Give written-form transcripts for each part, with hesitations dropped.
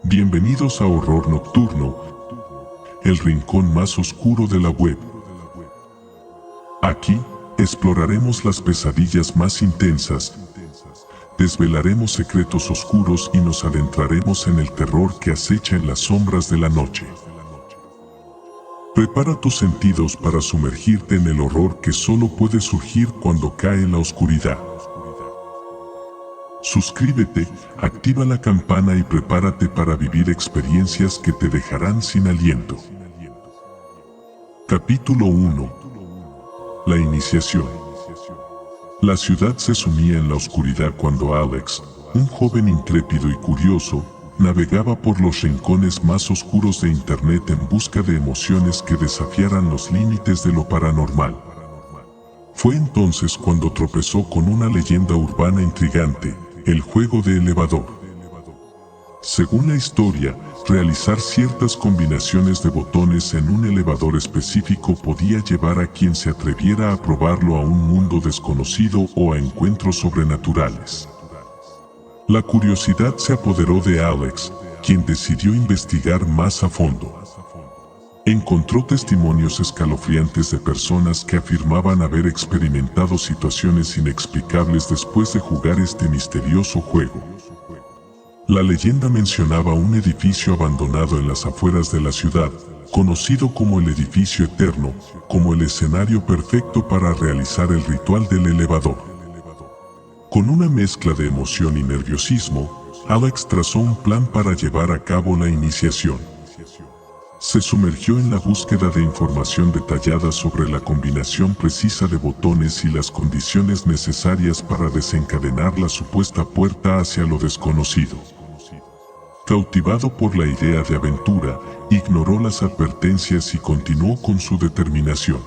Bienvenidos a Horror Nocturno, el rincón más oscuro de la web. Aquí, exploraremos las pesadillas más intensas, desvelaremos secretos oscuros y nos adentraremos en el terror que acecha en las sombras de la noche. Prepara tus sentidos para sumergirte en el horror que solo puede surgir cuando cae la oscuridad. Suscríbete, activa la campana y prepárate para vivir experiencias que te dejarán sin aliento. Capítulo 1. La iniciación. La ciudad se sumía en la oscuridad cuando Alex, un joven intrépido y curioso, navegaba por los rincones más oscuros de Internet en busca de emociones que desafiaran los límites de lo paranormal. Fue entonces cuando tropezó con una leyenda urbana intrigante: el juego de elevador. Según la historia, realizar ciertas combinaciones de botones en un elevador específico podía llevar a quien se atreviera a probarlo a un mundo desconocido o a encuentros sobrenaturales. La curiosidad se apoderó de Alex, quien decidió investigar más a fondo. Encontró testimonios escalofriantes de personas que afirmaban haber experimentado situaciones inexplicables después de jugar este misterioso juego. La leyenda mencionaba un edificio abandonado en las afueras de la ciudad, conocido como el Edificio Eterno, como el escenario perfecto para realizar el ritual del elevador. Con una mezcla de emoción y nerviosismo, Alex trazó un plan para llevar a cabo la iniciación. Se sumergió en la búsqueda de información detallada sobre la combinación precisa de botones y las condiciones necesarias para desencadenar la supuesta puerta hacia lo desconocido. Cautivado por la idea de aventura, ignoró las advertencias y continuó con su determinación.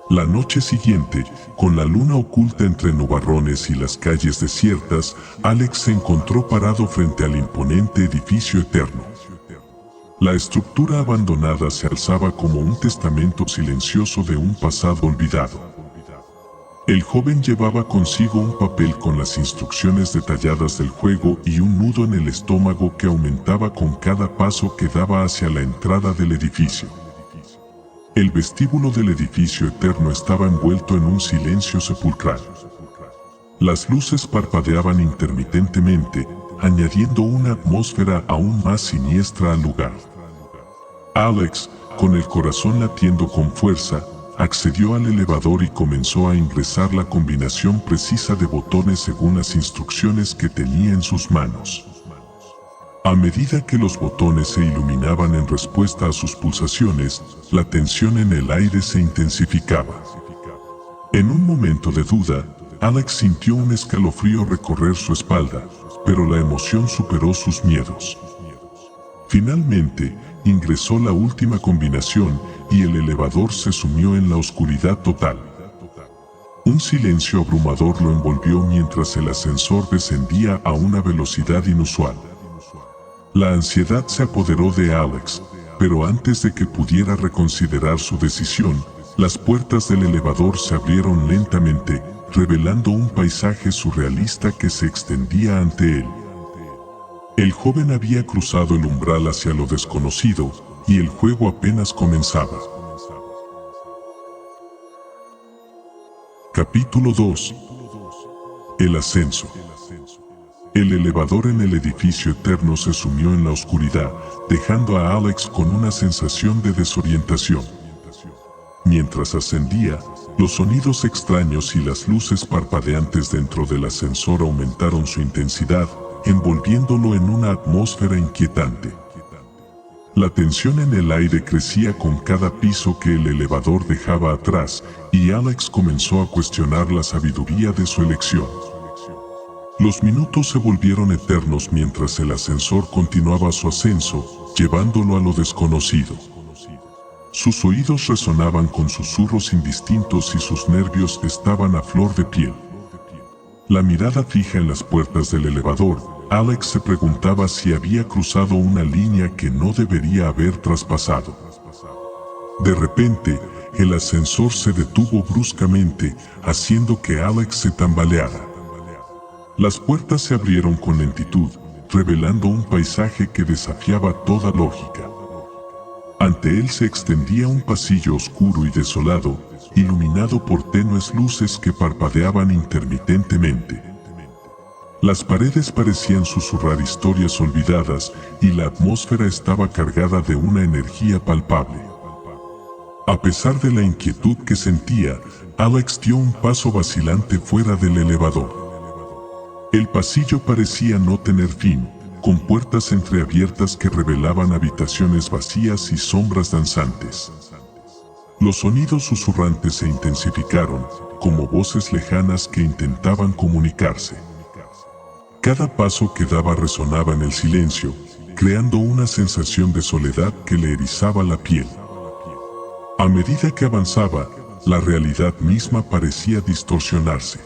La noche siguiente, con la luna oculta entre nubarrones y las calles desiertas, Alex se encontró parado frente al imponente Edificio Eterno. La estructura abandonada se alzaba como un testamento silencioso de un pasado olvidado. El joven llevaba consigo un papel con las instrucciones detalladas del juego y un nudo en el estómago que aumentaba con cada paso que daba hacia la entrada del edificio. El vestíbulo del Edificio Eterno estaba envuelto en un silencio sepulcral. Las luces parpadeaban intermitentemente, añadiendo una atmósfera aún más siniestra al lugar. Alex, con el corazón latiendo con fuerza, accedió al elevador y comenzó a ingresar la combinación precisa de botones según las instrucciones que tenía en sus manos. A medida que los botones se iluminaban en respuesta a sus pulsaciones, la tensión en el aire se intensificaba. En un momento de duda, Alex sintió un escalofrío recorrer su espalda, pero la emoción superó sus miedos. Finalmente, ingresó la última combinación y el elevador se sumió en la oscuridad total. Un silencio abrumador lo envolvió mientras el ascensor descendía a una velocidad inusual. La ansiedad se apoderó de Alex, pero antes de que pudiera reconsiderar su decisión, las puertas del elevador se abrieron lentamente, revelando un paisaje surrealista que se extendía ante él. El joven había cruzado el umbral hacia lo desconocido, y el juego apenas comenzaba. Capítulo 2. El ascenso. El elevador en el Edificio Eterno se sumió en la oscuridad, dejando a Alex con una sensación de desorientación. Mientras ascendía, los sonidos extraños y las luces parpadeantes dentro del ascensor aumentaron su intensidad, envolviéndolo en una atmósfera inquietante. La tensión en el aire crecía con cada piso que el elevador dejaba atrás, y Alex comenzó a cuestionar la sabiduría de su elección. Los minutos se volvieron eternos mientras el ascensor continuaba su ascenso, llevándolo a lo desconocido. Sus oídos resonaban con susurros indistintos y sus nervios estaban a flor de piel. La mirada fija en las puertas del elevador, Alex se preguntaba si había cruzado una línea que no debería haber traspasado. De repente, el ascensor se detuvo bruscamente, haciendo que Alex se tambaleara. Las puertas se abrieron con lentitud, revelando un paisaje que desafiaba toda lógica. Ante él se extendía un pasillo oscuro y desolado, iluminado por tenues luces que parpadeaban intermitentemente. Las paredes parecían susurrar historias olvidadas y la atmósfera estaba cargada de una energía palpable. A pesar de la inquietud que sentía, Alex dio un paso vacilante fuera del elevador. El pasillo parecía no tener fin, con puertas entreabiertas que revelaban habitaciones vacías y sombras danzantes. Los sonidos susurrantes se intensificaron, como voces lejanas que intentaban comunicarse. Cada paso que daba resonaba en el silencio, creando una sensación de soledad que le erizaba la piel. A medida que avanzaba, la realidad misma parecía distorsionarse.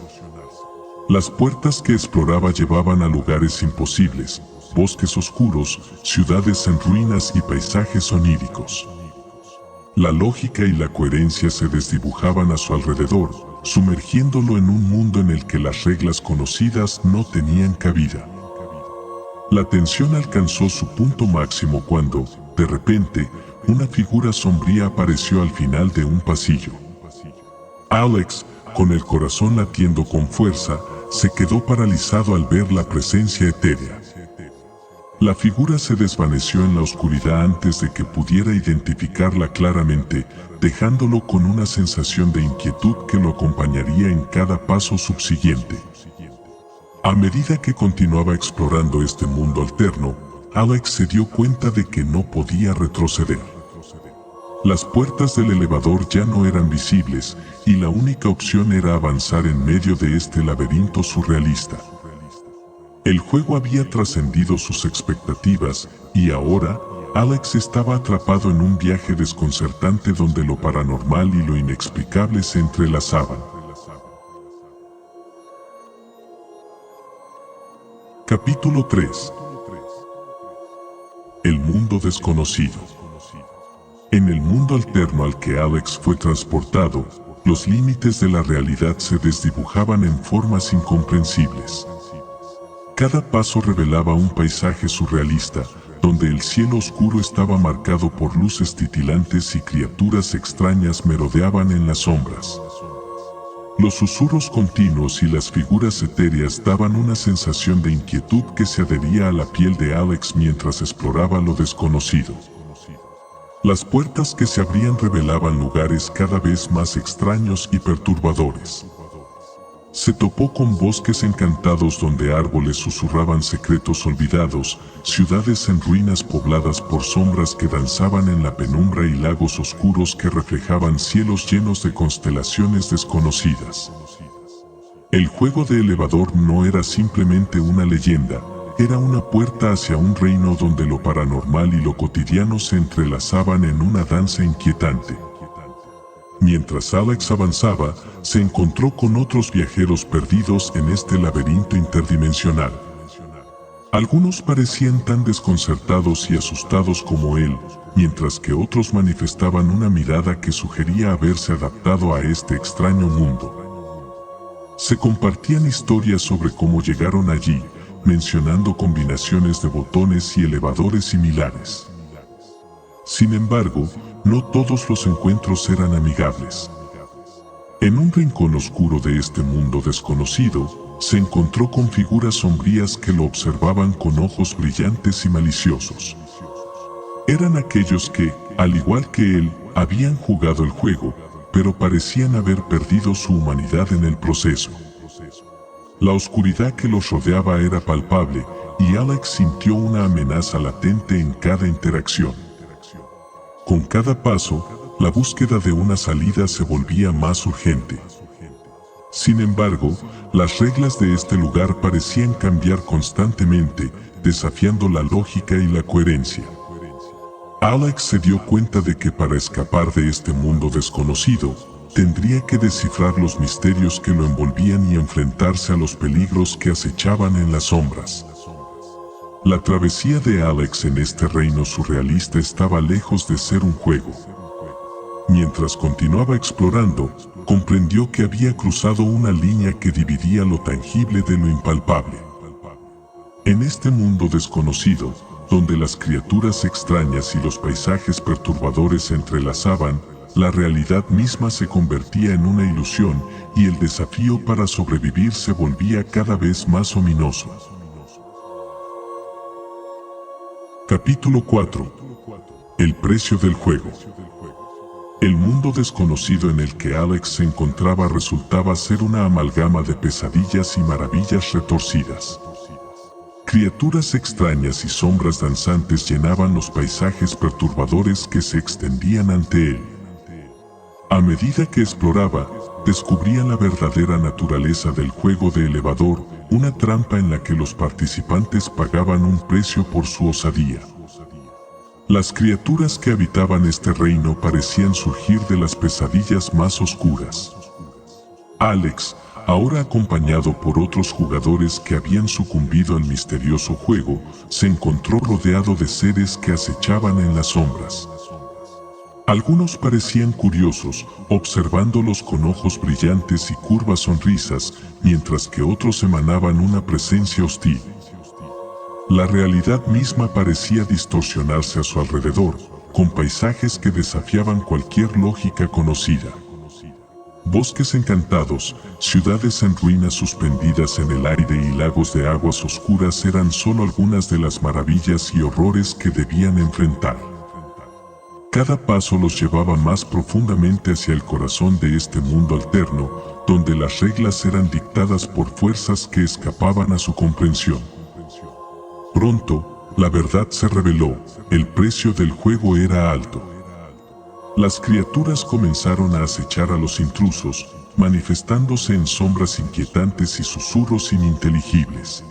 Las puertas que exploraba llevaban a lugares imposibles, bosques oscuros, ciudades en ruinas y paisajes oníricos. La lógica y la coherencia se desdibujaban a su alrededor, sumergiéndolo en un mundo en el que las reglas conocidas no tenían cabida. La tensión alcanzó su punto máximo cuando, de repente, una figura sombría apareció al final de un pasillo. Alex, con el corazón latiendo con fuerza, se quedó paralizado al ver la presencia etérea. La figura se desvaneció en la oscuridad antes de que pudiera identificarla claramente, dejándolo con una sensación de inquietud que lo acompañaría en cada paso subsiguiente. A medida que continuaba explorando este mundo alterno, Alex se dio cuenta de que no podía retroceder. Las puertas del elevador ya no eran visibles, y la única opción era avanzar en medio de este laberinto surrealista. El juego había trascendido sus expectativas, y ahora, Alex estaba atrapado en un viaje desconcertante donde lo paranormal y lo inexplicable se entrelazaban. Capítulo 3. El mundo desconocido. En el mundo alterno al que Alex fue transportado, los límites de la realidad se desdibujaban en formas incomprensibles. Cada paso revelaba un paisaje surrealista, donde el cielo oscuro estaba marcado por luces titilantes y criaturas extrañas merodeaban en las sombras. Los susurros continuos y las figuras etéreas daban una sensación de inquietud que se adhería a la piel de Alex mientras exploraba lo desconocido. Las puertas que se abrían revelaban lugares cada vez más extraños y perturbadores. Se topó con bosques encantados donde árboles susurraban secretos olvidados, ciudades en ruinas pobladas por sombras que danzaban en la penumbra y lagos oscuros que reflejaban cielos llenos de constelaciones desconocidas. El juego de elevador no era simplemente una leyenda, era una puerta hacia un reino donde lo paranormal y lo cotidiano se entrelazaban en una danza inquietante. Mientras Alex avanzaba, se encontró con otros viajeros perdidos en este laberinto interdimensional. Algunos parecían tan desconcertados y asustados como él, mientras que otros manifestaban una mirada que sugería haberse adaptado a este extraño mundo. Se compartían historias sobre cómo llegaron allí, mencionando combinaciones de botones y elevadores similares. Sin embargo, no todos los encuentros eran amigables. En un rincón oscuro de este mundo desconocido, se encontró con figuras sombrías que lo observaban con ojos brillantes y maliciosos. Eran aquellos que, al igual que él, habían jugado el juego, pero parecían haber perdido su humanidad en el proceso. La oscuridad que los rodeaba era palpable, y Alex sintió una amenaza latente en cada interacción. Con cada paso, la búsqueda de una salida se volvía más urgente. Sin embargo, las reglas de este lugar parecían cambiar constantemente, desafiando la lógica y la coherencia. Alex se dio cuenta de que para escapar de este mundo desconocido, tendría que descifrar los misterios que lo envolvían y enfrentarse a los peligros que acechaban en las sombras. La travesía de Alex en este reino surrealista estaba lejos de ser un juego. Mientras continuaba explorando, comprendió que había cruzado una línea que dividía lo tangible de lo impalpable. En este mundo desconocido, donde las criaturas extrañas y los paisajes perturbadores se entrelazaban, la realidad misma se convertía en una ilusión y el desafío para sobrevivir se volvía cada vez más ominoso. Capítulo 4. El precio del juego. El mundo desconocido en el que Alex se encontraba resultaba ser una amalgama de pesadillas y maravillas retorcidas. Criaturas extrañas y sombras danzantes llenaban los paisajes perturbadores que se extendían ante él. A medida que exploraba, descubría la verdadera naturaleza del juego de elevador, una trampa en la que los participantes pagaban un precio por su osadía. Las criaturas que habitaban este reino parecían surgir de las pesadillas más oscuras. Alex, ahora acompañado por otros jugadores que habían sucumbido al misterioso juego, se encontró rodeado de seres que acechaban en las sombras. Algunos parecían curiosos, observándolos con ojos brillantes y curvas sonrisas, mientras que otros emanaban una presencia hostil. La realidad misma parecía distorsionarse a su alrededor, con paisajes que desafiaban cualquier lógica conocida. Bosques encantados, ciudades en ruinas suspendidas en el aire y lagos de aguas oscuras eran solo algunas de las maravillas y horrores que debían enfrentar. Cada paso los llevaba más profundamente hacia el corazón de este mundo alterno, donde las reglas eran dictadas por fuerzas que escapaban a su comprensión. Pronto, la verdad se reveló, el precio del juego era alto. Las criaturas comenzaron a acechar a los intrusos, manifestándose en sombras inquietantes y susurros ininteligibles.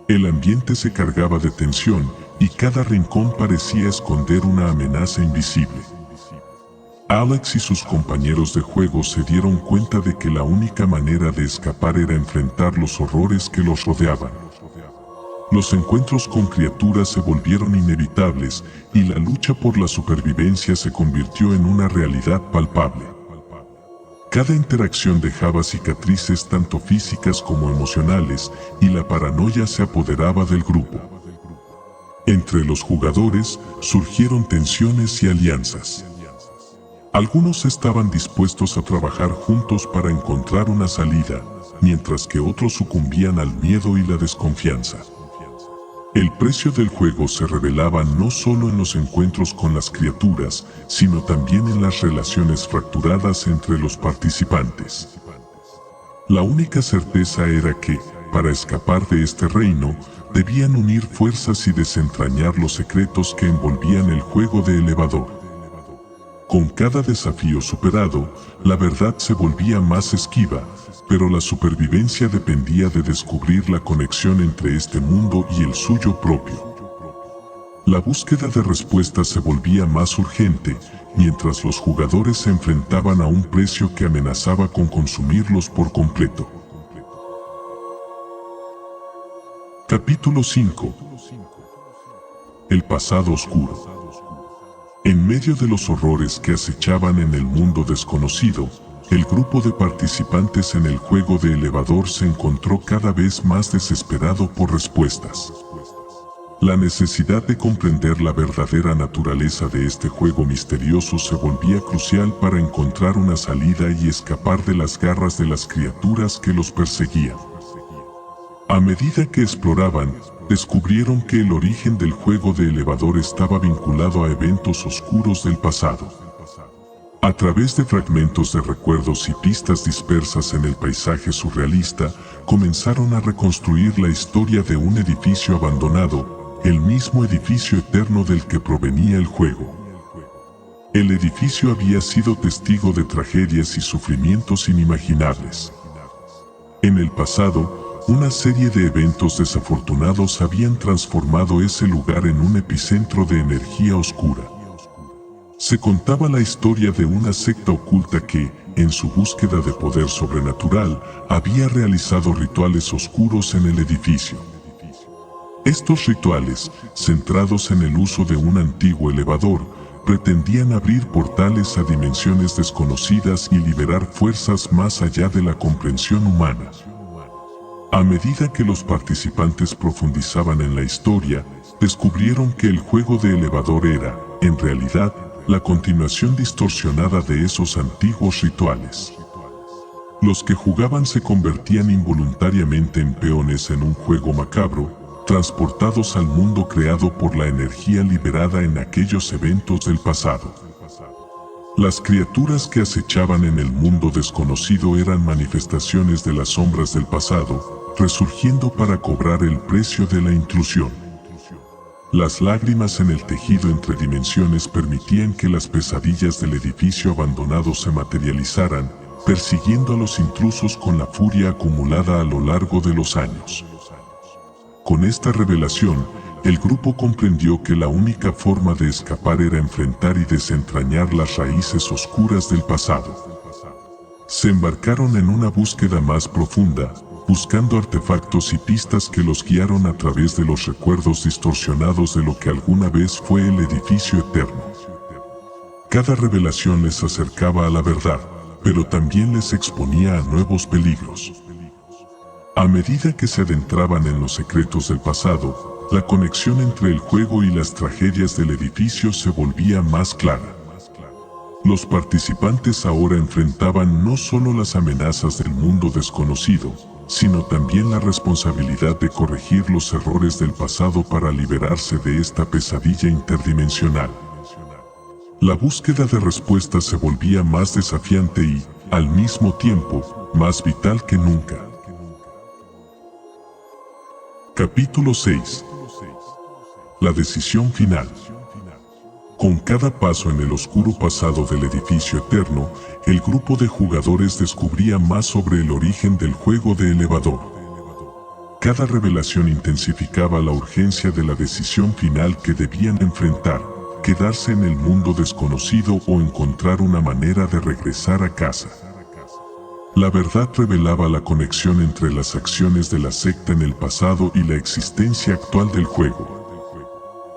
El ambiente se cargaba de tensión, y cada rincón parecía esconder una amenaza invisible. Alex y sus compañeros de juego se dieron cuenta de que la única manera de escapar era enfrentar los horrores que los rodeaban. Los encuentros con criaturas se volvieron inevitables y la lucha por la supervivencia se convirtió en una realidad palpable. Cada interacción dejaba cicatrices tanto físicas como emocionales y la paranoia se apoderaba del grupo. Entre los jugadores surgieron tensiones y alianzas. Algunos estaban dispuestos a trabajar juntos para encontrar una salida, mientras que otros sucumbían al miedo y la desconfianza. El precio del juego se revelaba no solo en los encuentros con las criaturas, sino también en las relaciones fracturadas entre los participantes. La única certeza era que, para escapar de este reino, debían unir fuerzas y desentrañar los secretos que envolvían el juego de elevador. Con cada desafío superado, la verdad se volvía más esquiva, pero la supervivencia dependía de descubrir la conexión entre este mundo y el suyo propio. La búsqueda de respuestas se volvía más urgente, mientras los jugadores se enfrentaban a un precio que amenazaba con consumirlos por completo. Capítulo 5. El pasado oscuro. En medio de los horrores que acechaban en el mundo desconocido, el grupo de participantes en el juego de elevador se encontró cada vez más desesperado por respuestas. La necesidad de comprender la verdadera naturaleza de este juego misterioso se volvía crucial para encontrar una salida y escapar de las garras de las criaturas que los perseguían. A medida que exploraban, descubrieron que el origen del juego de elevador estaba vinculado a eventos oscuros del pasado. A través de fragmentos de recuerdos y pistas dispersas en el paisaje surrealista, comenzaron a reconstruir la historia de un edificio abandonado, el mismo edificio eterno del que provenía el juego. El edificio había sido testigo de tragedias y sufrimientos inimaginables. En el pasado, una serie de eventos desafortunados habían transformado ese lugar en un epicentro de energía oscura. Se contaba la historia de una secta oculta que, en su búsqueda de poder sobrenatural, había realizado rituales oscuros en el edificio. Estos rituales, centrados en el uso de un antiguo elevador, pretendían abrir portales a dimensiones desconocidas y liberar fuerzas más allá de la comprensión humana. A medida que los participantes profundizaban en la historia, descubrieron que el juego de elevador era, en realidad, la continuación distorsionada de esos antiguos rituales. Los que jugaban se convertían involuntariamente en peones en un juego macabro, transportados al mundo creado por la energía liberada en aquellos eventos del pasado. Las criaturas que acechaban en el mundo desconocido eran manifestaciones de las sombras del pasado, resurgiendo para cobrar el precio de la intrusión. Las lágrimas en el tejido entre dimensiones permitían que las pesadillas del edificio abandonado se materializaran, persiguiendo a los intrusos con la furia acumulada a lo largo de los años. Con esta revelación, el grupo comprendió que la única forma de escapar era enfrentar y desentrañar las raíces oscuras del pasado. Se embarcaron en una búsqueda más profunda, buscando artefactos y pistas que los guiaron a través de los recuerdos distorsionados de lo que alguna vez fue el edificio eterno. Cada revelación les acercaba a la verdad, pero también les exponía a nuevos peligros. A medida que se adentraban en los secretos del pasado, la conexión entre el juego y las tragedias del edificio se volvía más clara. Los participantes ahora enfrentaban no solo las amenazas del mundo desconocido, sino también la responsabilidad de corregir los errores del pasado para liberarse de esta pesadilla interdimensional. La búsqueda de respuestas se volvía más desafiante y, al mismo tiempo, más vital que nunca. Capítulo 6. La decisión final. Con cada paso en el oscuro pasado del edificio eterno, el grupo de jugadores descubría más sobre el origen del juego de elevador. Cada revelación intensificaba la urgencia de la decisión final que debían enfrentar: quedarse en el mundo desconocido o encontrar una manera de regresar a casa. La verdad revelaba la conexión entre las acciones de la secta en el pasado y la existencia actual del juego.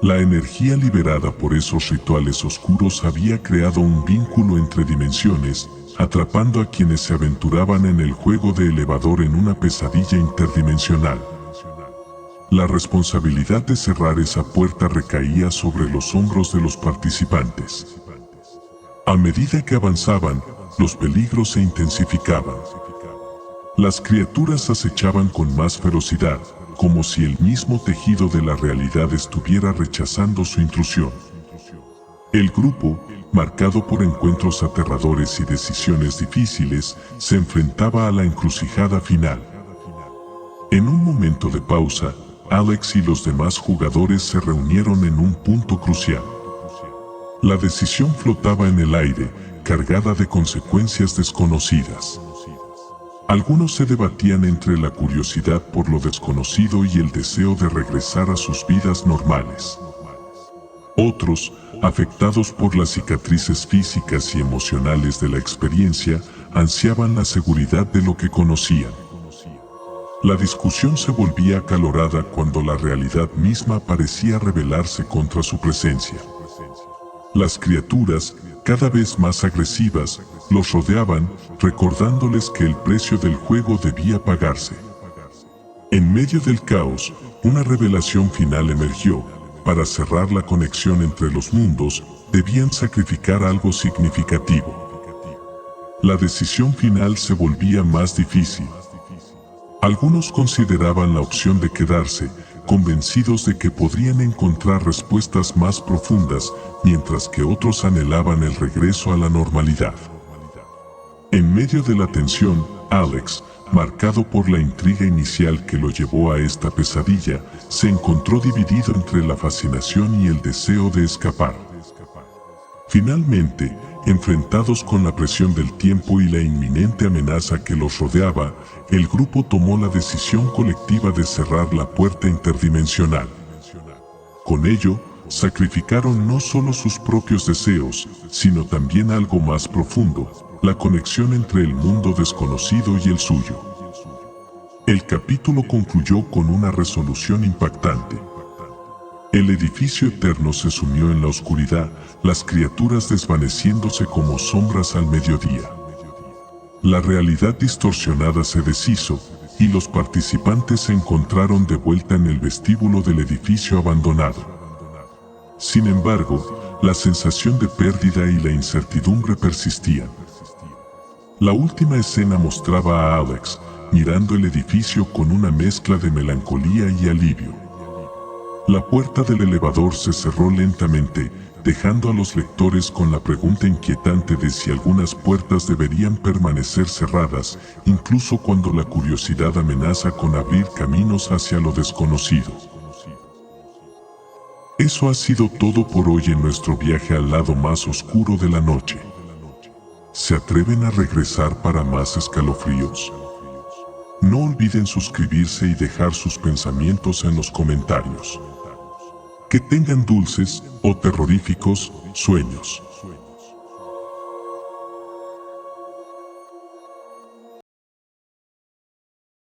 La energía liberada por esos rituales oscuros había creado un vínculo entre dimensiones, atrapando a quienes se aventuraban en el juego de elevador en una pesadilla interdimensional. La responsabilidad de cerrar esa puerta recaía sobre los hombros de los participantes. A medida que avanzaban, los peligros se intensificaban. Las criaturas acechaban con más ferocidad, como si el mismo tejido de la realidad estuviera rechazando su intrusión. El grupo, marcado por encuentros aterradores y decisiones difíciles, se enfrentaba a la encrucijada final. En un momento de pausa, Alex y los demás jugadores se reunieron en un punto crucial. La decisión flotaba en el aire, cargada de consecuencias desconocidas. Algunos se debatían entre la curiosidad por lo desconocido y el deseo de regresar a sus vidas normales. Otros, afectados por las cicatrices físicas y emocionales de la experiencia, ansiaban la seguridad de lo que conocían. La discusión se volvía acalorada cuando la realidad misma parecía rebelarse contra su presencia. Las criaturas, cada vez más agresivas, los rodeaban, recordándoles que el precio del juego debía pagarse. En medio del caos, una revelación final emergió: para cerrar la conexión entre los mundos, debían sacrificar algo significativo. La decisión final se volvía más difícil. Algunos consideraban la opción de quedarse, convencidos de que podrían encontrar respuestas más profundas, mientras que otros anhelaban el regreso a la normalidad. En medio de la tensión, Alex, marcado por la intriga inicial que lo llevó a esta pesadilla, se encontró dividido entre la fascinación y el deseo de escapar. Finalmente, enfrentados con la presión del tiempo y la inminente amenaza que los rodeaba, el grupo tomó la decisión colectiva de cerrar la puerta interdimensional. Con ello, sacrificaron no solo sus propios deseos, sino también algo más profundo: la conexión entre el mundo desconocido y el suyo. El capítulo concluyó con una resolución impactante. El edificio eterno se sumió en la oscuridad, las criaturas desvaneciéndose como sombras al mediodía. La realidad distorsionada se deshizo, y los participantes se encontraron de vuelta en el vestíbulo del edificio abandonado. Sin embargo, la sensación de pérdida y la incertidumbre persistían. La última escena mostraba a Alex mirando el edificio con una mezcla de melancolía y alivio. La puerta del elevador se cerró lentamente, dejando a los lectores con la pregunta inquietante de si algunas puertas deberían permanecer cerradas, incluso cuando la curiosidad amenaza con abrir caminos hacia lo desconocido. Eso ha sido todo por hoy en nuestro viaje al lado más oscuro de la noche. ¿Se atreven a regresar para más escalofríos? No olviden suscribirse y dejar sus pensamientos en los comentarios. Que tengan dulces o terroríficos sueños.